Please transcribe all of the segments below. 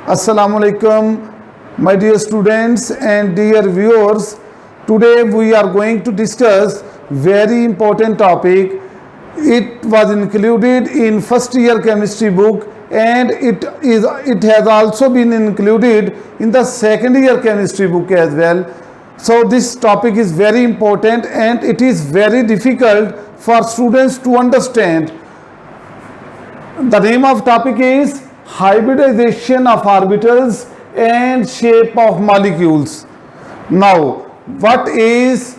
Assalamu alaikum, my dear students and dear viewers. Today we are going to discuss very important topic. It was included in first year chemistry book and it has also been included in the second year chemistry book as well. So this topic is very important and it is very difficult for students to understand. The name of topic is hybridization of orbitals and shape of molecules. Now, what is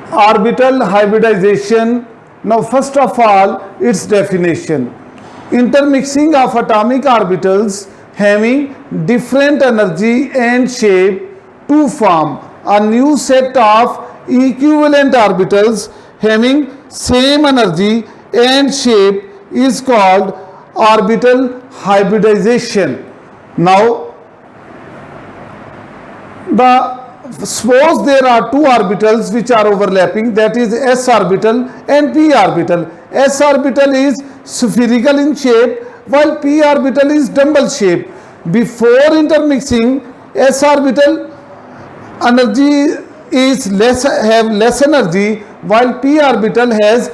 orbital hybridization? Now, first of all, its definition. Intermixing of atomic orbitals having different energy and shape to form a new set of equivalent orbitals having same energy and shape is called orbital hybridization. Now, suppose there are two orbitals which are overlapping, that is s orbital and p orbital. S orbital is spherical in shape while p orbital is dumbbell shape. Before intermixing, s orbital energy is have less energy while p orbital has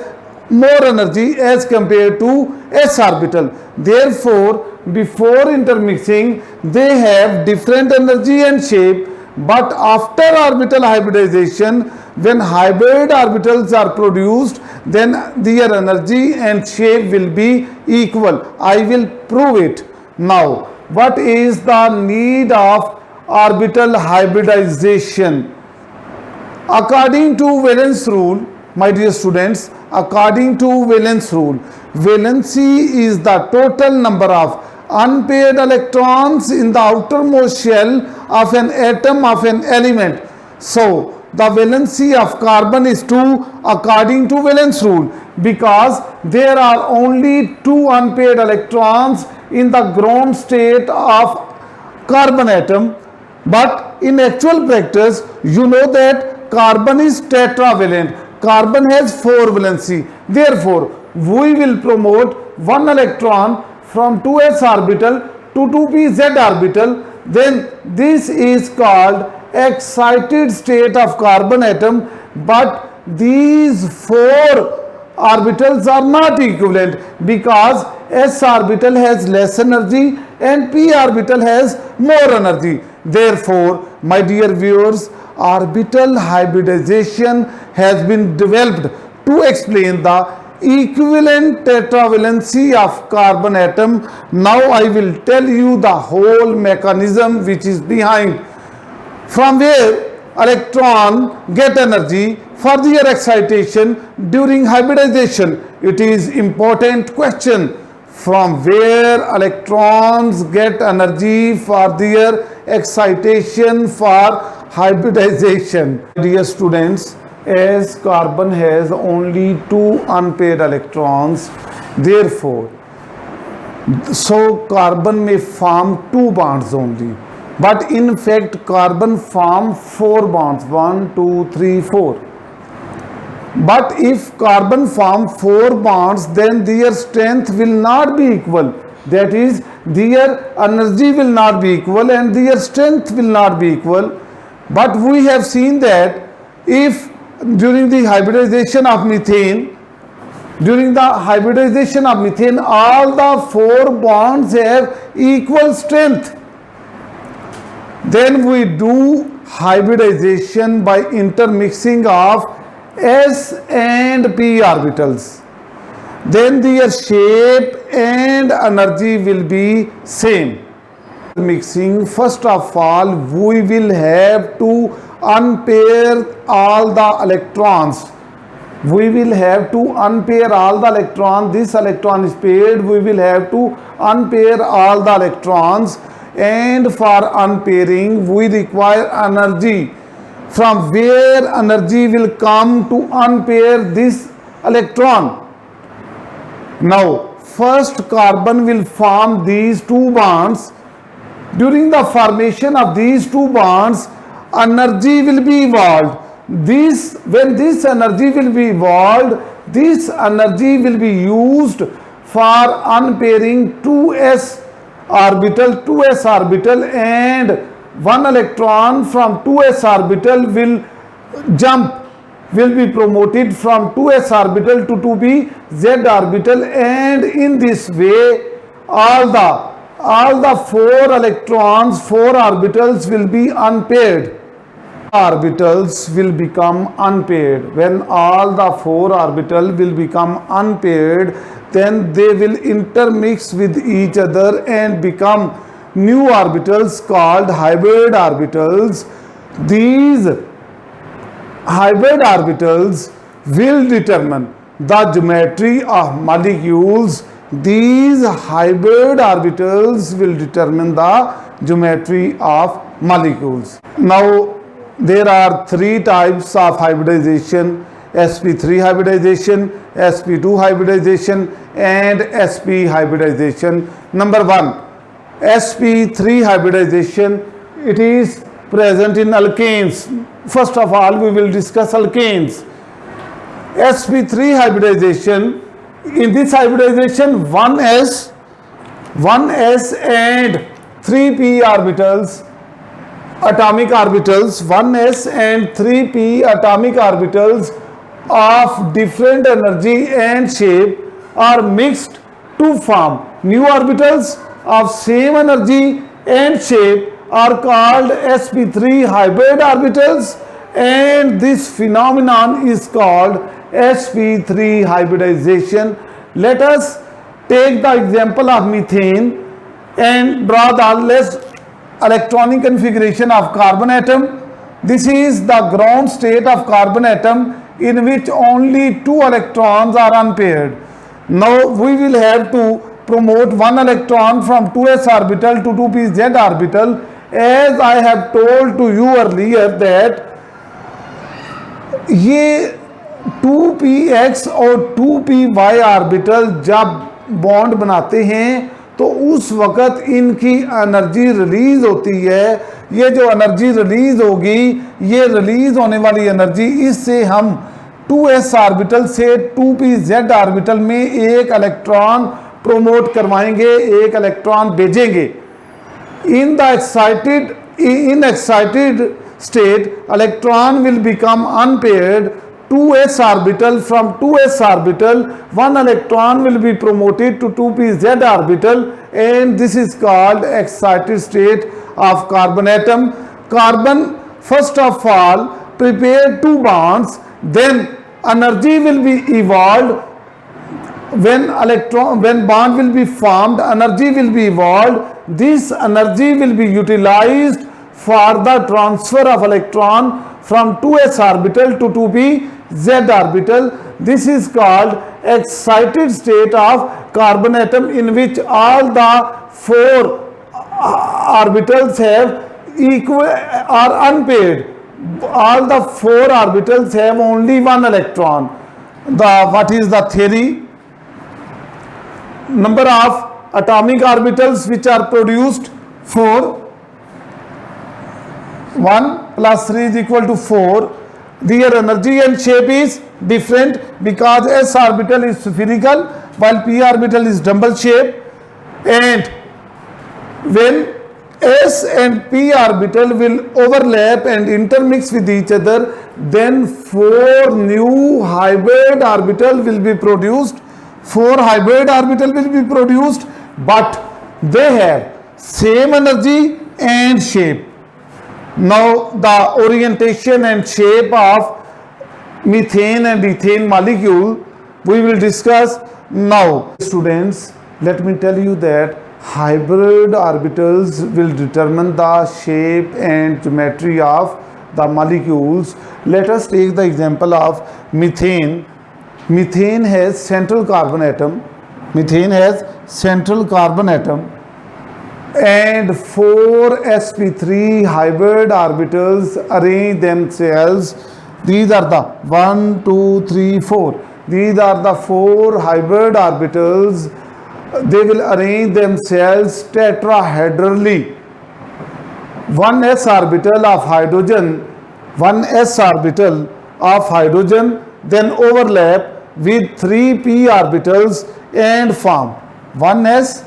more energy as compared to s orbital. Therefore, before intermixing, they have different energy and shape, but after orbital hybridization, when hybrid orbitals are produced, then their energy and shape will be equal. I will prove it. Now, what is the need of orbital hybridization? According to valence rule, my dear students, according to valence rule, valency is the total number of unpaired electrons in the outermost shell of an atom of an element. So, the valency of carbon is 2 according to valence rule, because there are only 2 unpaired electrons in the ground state of carbon atom. But in actual practice, you know that carbon is tetravalent. Carbon has 4 valency. Therefore, we will promote 1 electron from 2s orbital to 2pz orbital. Then this is called excited state of carbon atom. But these 4 orbitals are not equivalent, because s orbital has less energy and p orbital has more energy. Therefore, my dear viewers, orbital hybridization has been developed to explain the equivalent tetravalency of carbon atom. Now I will tell you the whole mechanism which is behind. From where electron get energy for their excitation during hybridization? It is important question. From where electrons get energy for their excitation for hybridization? Dear students, as carbon has only 2 unpaired electrons, therefore, so carbon may form 2 bonds only. But in fact, carbon form 4 bonds, 1, 2, 3, 4. But if carbon form 4 bonds, then their strength will not be equal. That is, their energy will not be equal and their strength will not be equal. But we have seen that if during the hybridization of methane, all the 4 bonds have equal strength. Then we do hybridization by intermixing of s and p orbitals. Then their shape and energy will be same. Mixing, first of all, we will have to unpair all the electrons. This electron is paired. We will have to unpair all the electrons, and for unpairing we require energy. From where energy will come to unpair this electron? Now, first carbon will form these 2 bonds. During the formation of these 2 bonds, energy will be evolved. When this energy will be evolved, this energy will be used for unpairing 2s orbital, 2s orbital, and one electron from 2s orbital will be promoted from 2s orbital to 2p z orbital, and in this way all the 4 electrons, 4 orbitals will be unpaired. Orbitals will become unpaired. When all the 4 orbitals will become unpaired, then they will intermix with each other and become new orbitals called hybrid orbitals. These hybrid orbitals will determine the geometry of molecules. These hybrid orbitals will determine the geometry of molecules. Now, there are 3 types of hybridization: sp3 hybridization, sp2 hybridization, and sp hybridization. Number 1, sp3 hybridization. It is present in alkanes. First of all, we will discuss alkanes. sp3 hybridization. In this hybridization, 1s and 3p orbitals, atomic orbitals, 1s and 3p atomic orbitals of different energy and shape are mixed to form new orbitals of same energy and shape are called sp3 hybrid orbitals, and this phenomenon is called sp3 hybridization. Let us take the example of methane and draw the less electronic configuration of carbon atom. This is the ground state of carbon atom in which only 2 electrons are unpaired. Now we will have to promote 1 electron from 2s orbital to 2p z orbital. As I have told to you earlier that ये 2px और 2py orbital जब bond बनाते हैं तो उस वक़्त इनकी energy release होती है। ये जो एनर्जी रिलीज होगी, ये रिलीज होने वाली एनर्जी, इससे हम 2s ऑर्बिटल से 2pz ऑर्बिटल में एक इलेक्ट्रॉन प्रोमोट करवाएंगे, एक इलेक्ट्रॉन भेजेंगे। In excited state, electron will become unpaired. 2s orbital, from 2s orbital, 1 electron will be promoted to 2pz orbital, and this is called excited state of carbon atom. Carbon, first of all, prepare 2 bonds, then energy will be evolved. When bond will be formed, energy will be evolved. This energy will be utilized for the transfer of electron from 2s orbital to 2pz orbital. This is called excited state of carbon atom, in which all the 4 orbitals have are unpaired. All the 4 orbitals have only 1 electron. What is the theory? Number of atomic orbitals which are produced 4. 1 plus 3 is equal to 4. Their energy and shape is different because s orbital is spherical while p orbital is dumbbell shape, and when s and p orbital will overlap and intermix with each other, then 4 new hybrid orbital will be produced. 4 hybrid orbital will be produced, but they have same energy and shape. Now the orientation and shape of methane and ethane molecule we will discuss now. Students, let me tell you that hybrid orbitals will determine the shape and geometry of the molecules. Let us take the example of methane. Methane has central carbon atom. Methane has central carbon atom and 4 sp3 hybrid orbitals arrange themselves. These are the 1, 2, 3, 4. These are the 4 hybrid orbitals. They will arrange themselves tetrahedrally. 1s orbital of hydrogen, 1s orbital of hydrogen then overlap with 3p orbitals and form 1s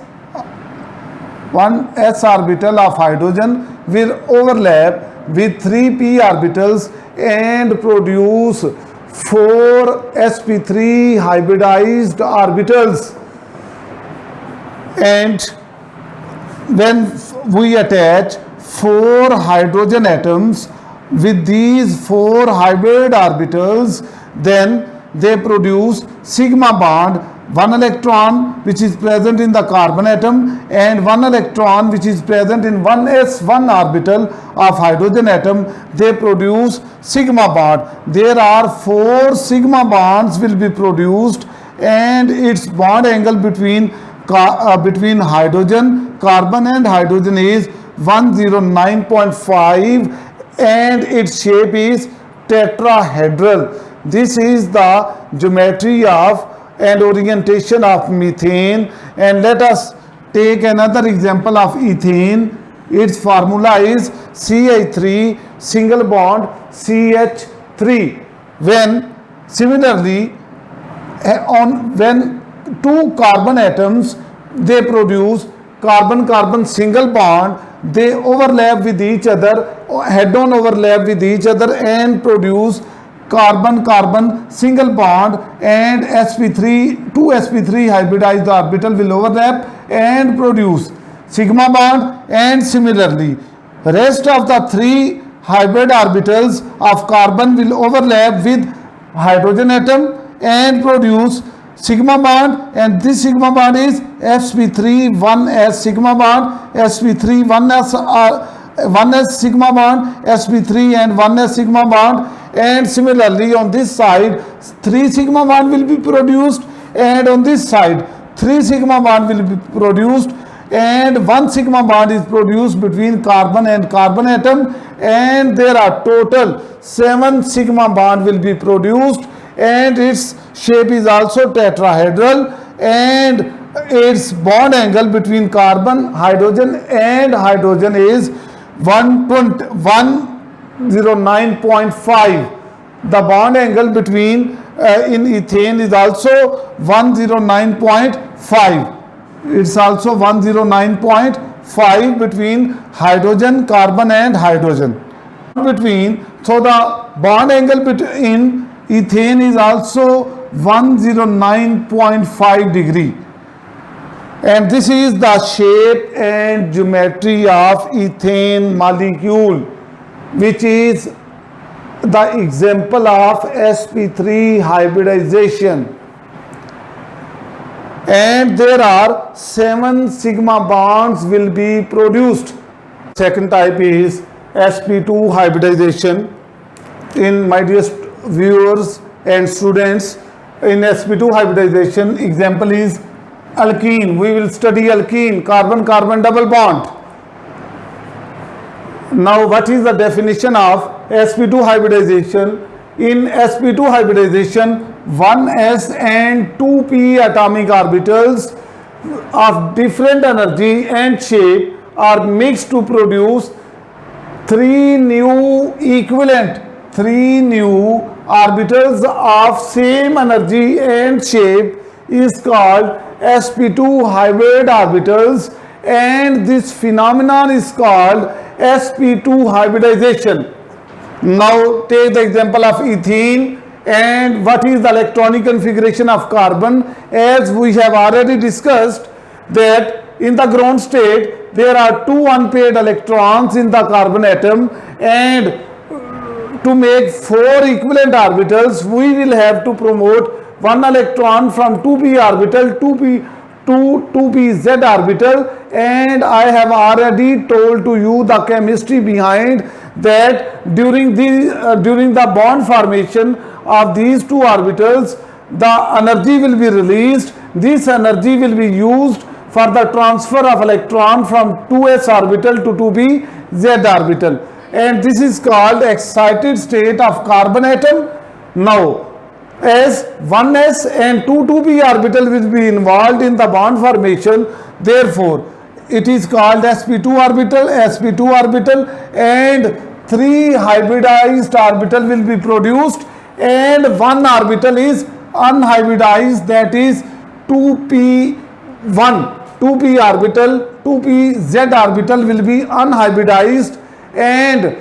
one s orbital of hydrogen will overlap with 3 p orbitals and produce 4 sp3 hybridized orbitals. And when we attach 4 hydrogen atoms with these 4 hybrid orbitals, then they produce sigma bond, one electron which is present in the carbon atom and one electron which is present in 1s1 orbital of hydrogen atom. They produce sigma bond. There are 4 sigma bonds will be produced, and its bond angle between hydrogen, carbon and hydrogen is 109.5, and its shape is tetrahedral. This is the geometry of and orientation of methane. And let us take another example of ethane. Its formula is CH3 single bond CH3. When similarly when 2 carbon atoms, they produce carbon-carbon single bond, they overlap with each other, head-on overlap with each other and produce carbon-carbon single bond, and sp3 2 sp3 hybridized orbital will overlap and produce sigma bond. And similarly rest of the 3 hybrid orbitals of carbon will overlap with hydrogen atom and produce sigma bond, and this sigma bond is sp3 1s sigma bond, sp3 1s sigma bond, sp3 and 1s sigma bond. And similarly on this side 3 sigma bond will be produced, and on this side 3 sigma bond will be produced, and 1 sigma bond is produced between carbon and carbon atom, and there are total 7 sigma bond will be produced, and its shape is also tetrahedral, and its bond angle between carbon, hydrogen and hydrogen is 109.5. The bond angle between in ethane is also 109.5. It's also 109.5 between hydrogen, carbon and hydrogen. So the bond angle between ethane is also 109.5 degree. And this is the shape and geometry of ethane molecule, which is the example of sp3 hybridization. And there are 7 sigma bonds will be produced. Second type is sp2 hybridization. In my dear viewers and students, in sp2 hybridization, example is alkene. We will study alkene, carbon-carbon double bond. Now what is the definition of sp2 hybridization? In sp2 hybridization, 1s and 2p atomic orbitals of different energy and shape are mixed to produce 3 new orbitals of same energy and shape is called sp2 hybrid orbitals, and this phenomenon is called sp2 hybridization. Now take the example of ethene. And what is the electronic configuration of carbon? As we have already discussed that in the ground state there are 2 unpaired electrons in the carbon atom, and to make 4 equivalent orbitals we will have to promote 1 electron from 2p orbital to 2pz orbital. And I have already told to you the chemistry behind that. During the bond formation of these 2 orbitals, the energy will be released. This energy will be used for the transfer of electron from 2s orbital to 2pz orbital, and this is called excited state of carbon atom. Now as 1s and 2p orbital will be involved in the bond formation, therefore it is called sp2 orbital, and 3 hybridized orbital will be produced, and 1 orbital is unhybridized, that is 2p orbital 2pz orbital will be unhybridized and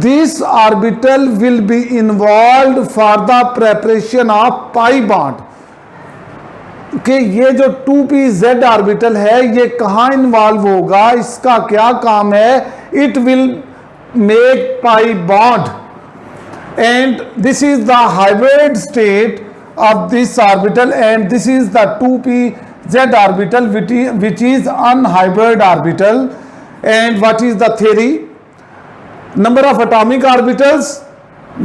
this orbital will be involved for the preparation of pi bond. कि ये जो 2pz orbital है ये कहाँ involve होगा, इसका क्या काम है? It will make pi bond and this is the hybrid state of this orbital and this is the 2pz orbital which is unhybrid orbital. And what is the theory? Number of atomic orbitals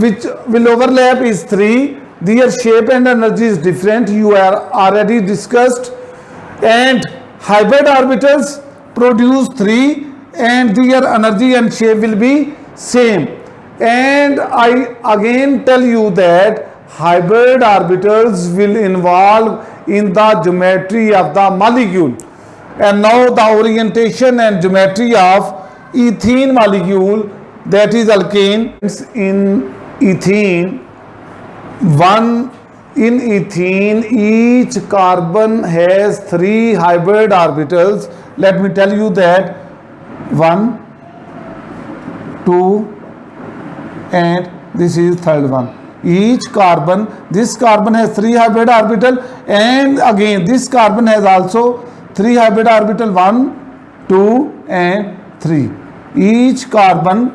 which will overlap is 3. Their shape and energy is different, you are already discussed, and hybrid orbitals produce 3 and their energy and shape will be same. And I again tell you that hybrid orbitals will involve in the geometry of the molecule. And now the orientation and geometry of ethene molecule, that is alkane. In ethene, in ethene each carbon has 3 hybrid orbitals. Let me tell you that 1, 2 and this is third one. Each carbon, this carbon has 3 hybrid orbital and again this carbon has also 3 hybrid orbital, 1, 2 and 3. Each carbon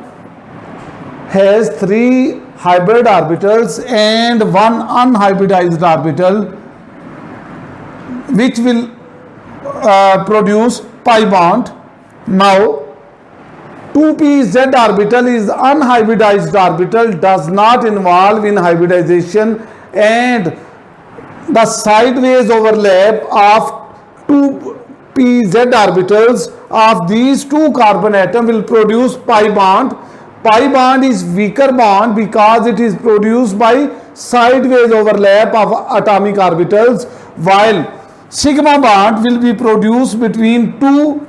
has 3 hybrid orbitals and 1 unhybridized orbital which will produce pi bond. Now 2pz orbital is unhybridized orbital, does not involve in hybridization, and the sideways overlap of 2pz orbitals of these 2 carbon atom will produce pi bond. Pi bond is weaker bond because it is produced by sideways overlap of atomic orbitals, while sigma bond will be produced between 2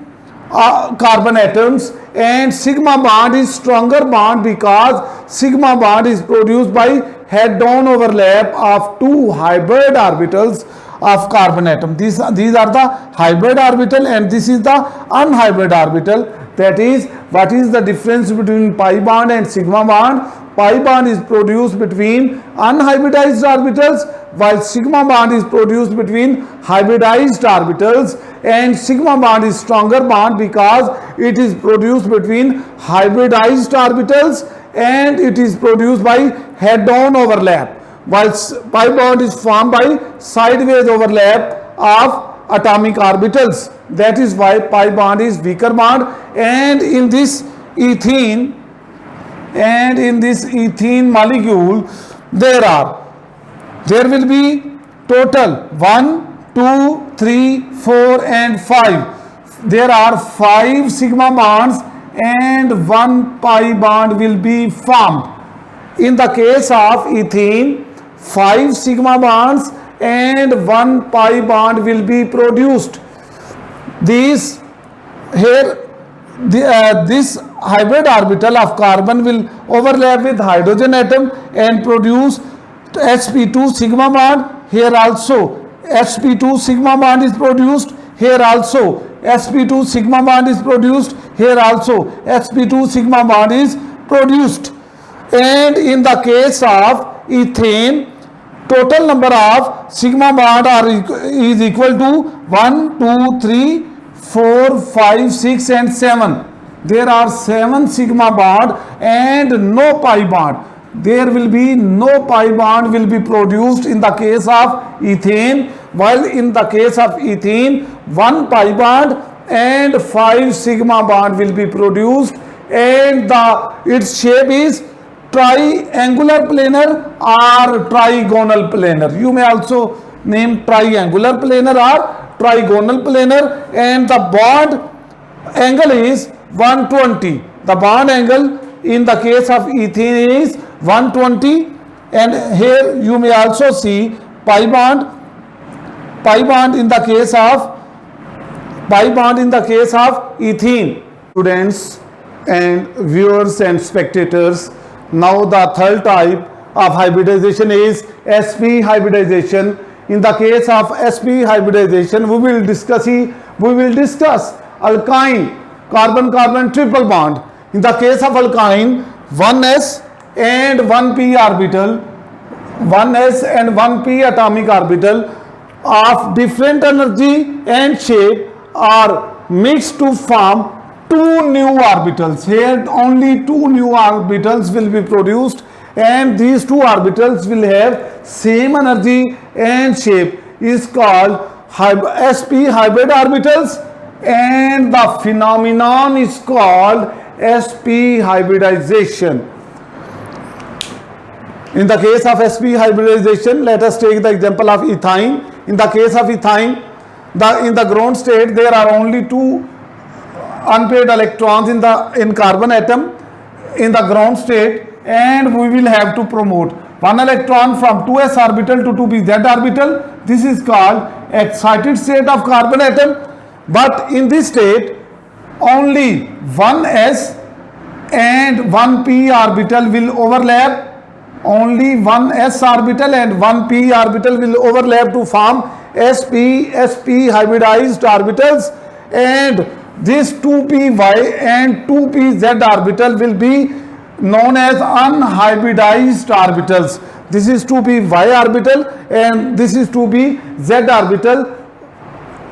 carbon atoms, and sigma bond is stronger bond because sigma bond is produced by head-on overlap of 2 hybrid orbitals of carbon atom. These are the hybrid orbital and this is the unhybrid orbital. That is, what is the difference between pi bond and sigma bond? Pi bond is produced between unhybridized orbitals while sigma bond is produced between hybridized orbitals, and sigma bond is stronger bond because it is produced between hybridized orbitals and it is produced by head-on overlap, while pi bond is formed by sideways overlap of atomic orbitals. That is why pi bond is weaker bond. And in this ethene molecule there will be total 1, 2, 3, 4 and 5. There are 5 sigma bonds and 1 pi bond will be formed. In the case of ethene, 5 sigma bonds and 1 pi bond will be produced. This hybrid orbital of carbon will overlap with hydrogen atom and produce sp2 sigma bond. Here also sp2 sigma bond is produced. Here also sp2 sigma bond is produced. Here also sp2 sigma bond is produced. And in the case of ethane, total number of sigma bond is equal to 1, 2, 3, 4, 5, 6 and 7. There are 7 sigma bond and no pi bond. There will be no pi bond will be produced in the case of ethane, while in the case of ethene 1 pi bond and 5 sigma bond will be produced, and its shape is triangular planar or trigonal planar. You may also name triangular planar or trigonal planar, and the bond angle is 120. The bond angle in the case of ethene is 120, and here you may also see pi bond in the case of ethene. Students and viewers and spectators, now the third type of hybridization is sp hybridization. In the case of sp hybridization, we will discuss alkyne carbon-carbon triple bond. In the case of alkyne, 1s and 1p orbital, 1s and 1p atomic orbital of different energy and shape are mixed to form two new orbitals. Here only two new orbitals will be produced, and these two orbitals will have same energy and shape, is called sp hybrid orbitals, and the phenomenon is called sp hybridization. In the case of sp hybridization, let us take the example of ethine. In the case of ethine, in the ground state there are only two unpaired electrons in carbon atom in the ground state, and we will have to promote one electron from 2s orbital to 2pz orbital. This is called excited state of carbon atom. But in this state only 1s and 1p orbital will overlap. Only 1s orbital and 1p orbital will overlap to form sp hybridized orbitals, and this 2py and 2pz orbital will be known as unhybridized orbitals. This is 2py orbital and this is 2pz orbital,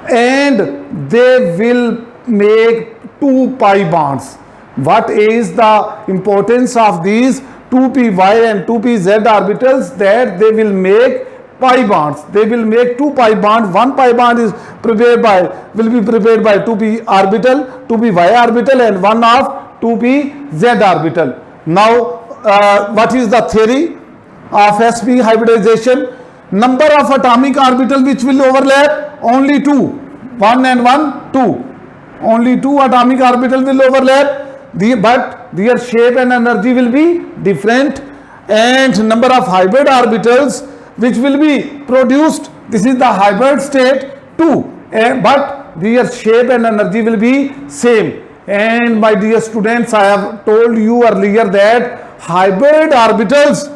and they will make 2 pi bonds. What is the importance of these 2py and 2pz orbitals? That they will make pi bonds. They will make 2 pi bonds. 1 pi bond will be prepared by 2p orbital, 2py orbital, and one of 2pz orbital. Now what is the theory of sp hybridization? Number of atomic orbital which will overlap, only 2, 1 and 1, 2. Only 2 atomic orbital will overlap, but their shape and energy will be different. And number of hybrid orbitals which will be produced, this is the hybrid state 2, but their shape and energy will be same. And my dear students, I have told you earlier that hybrid orbitals,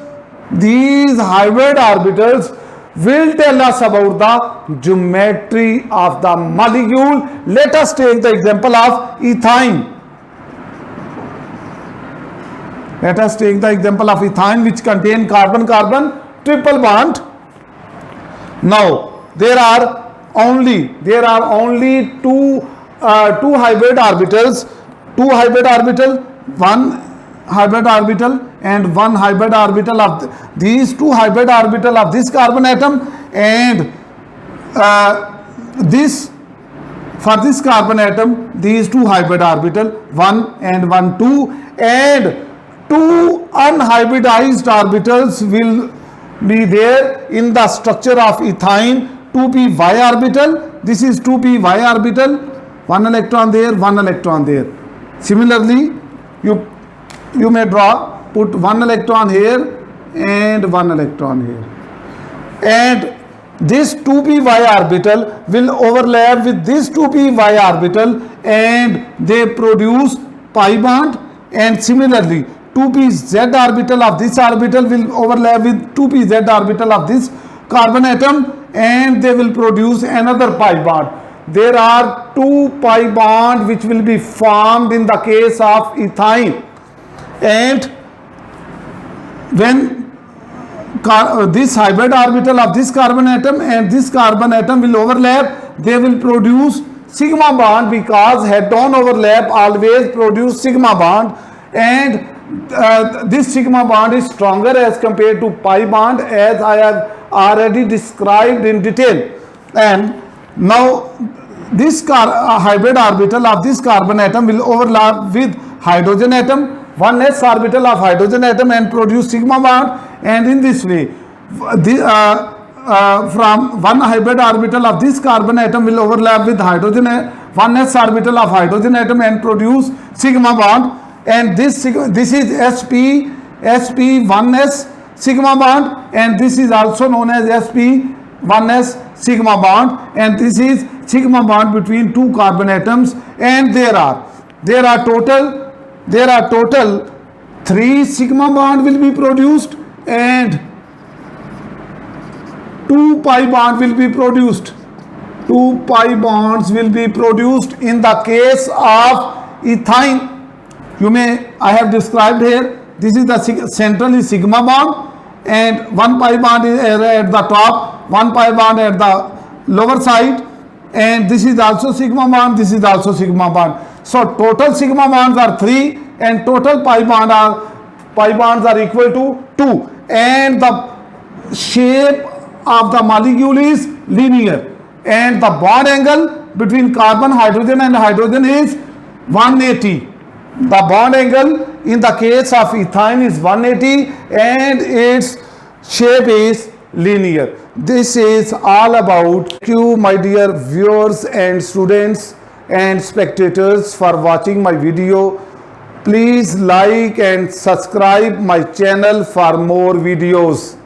these hybrid orbitals will tell us about the geometry of the molecule. Let us take the example of ethine. Let us take the example of ethine, which contain carbon-carbon triple bond. Now there are only two hybrid orbitals, one hybrid orbital and one hybrid orbital of these two hybrid orbital of this carbon atom, and this for this carbon atom these two hybrid orbital 1 and 1 2, and two unhybridized orbitals will be there in the structure of ethine. 2py orbital, this is 2py orbital, one electron there, one electron there. Similarly, you may put one electron here and one electron here, and this 2py orbital will overlap with this 2py orbital and they produce pi bond, and similarly 2pz orbital of this orbital will overlap with 2pz orbital of this carbon atom and they will produce another pi bond. There are 2 pi bond which will be formed in the case of ethine, and when this hybrid orbital of this carbon atom and this carbon atom will overlap, they will produce sigma bond, because head-on overlap always produce sigma bond, and this sigma bond is stronger as compared to pi bond, as I have already described in detail. And now this hybrid orbital of this carbon atom will overlap with hydrogen atom, 1s orbital of hydrogen atom, and produce sigma bond, and in this way from one hybrid orbital of this carbon atom will overlap with hydrogen 1s orbital of hydrogen atom and produce sigma bond, and this is sp1s sigma bond, and this is also known as sp1s sigma bond, and this is sigma bond between two carbon atoms, and there are total 3 sigma bond will be produced and 2 pi bond will be produced. two pi bonds will be produced in the case of ethine. I have described here, this is the central is sigma bond, and one pi bond is at the top, one pi bond at the lower side, and this is also sigma bond, this is also sigma bond. So total sigma bonds are 3 and total pi bonds are equal to 2, and the shape of the molecule is linear, and the bond angle between carbon, hydrogen and hydrogen is 180. The bond angle in the case of ethine is 180 and its shape is linear. This is all about. Thank you, my dear viewers and students and spectators, for watching my video. Please like and subscribe my channel for more videos.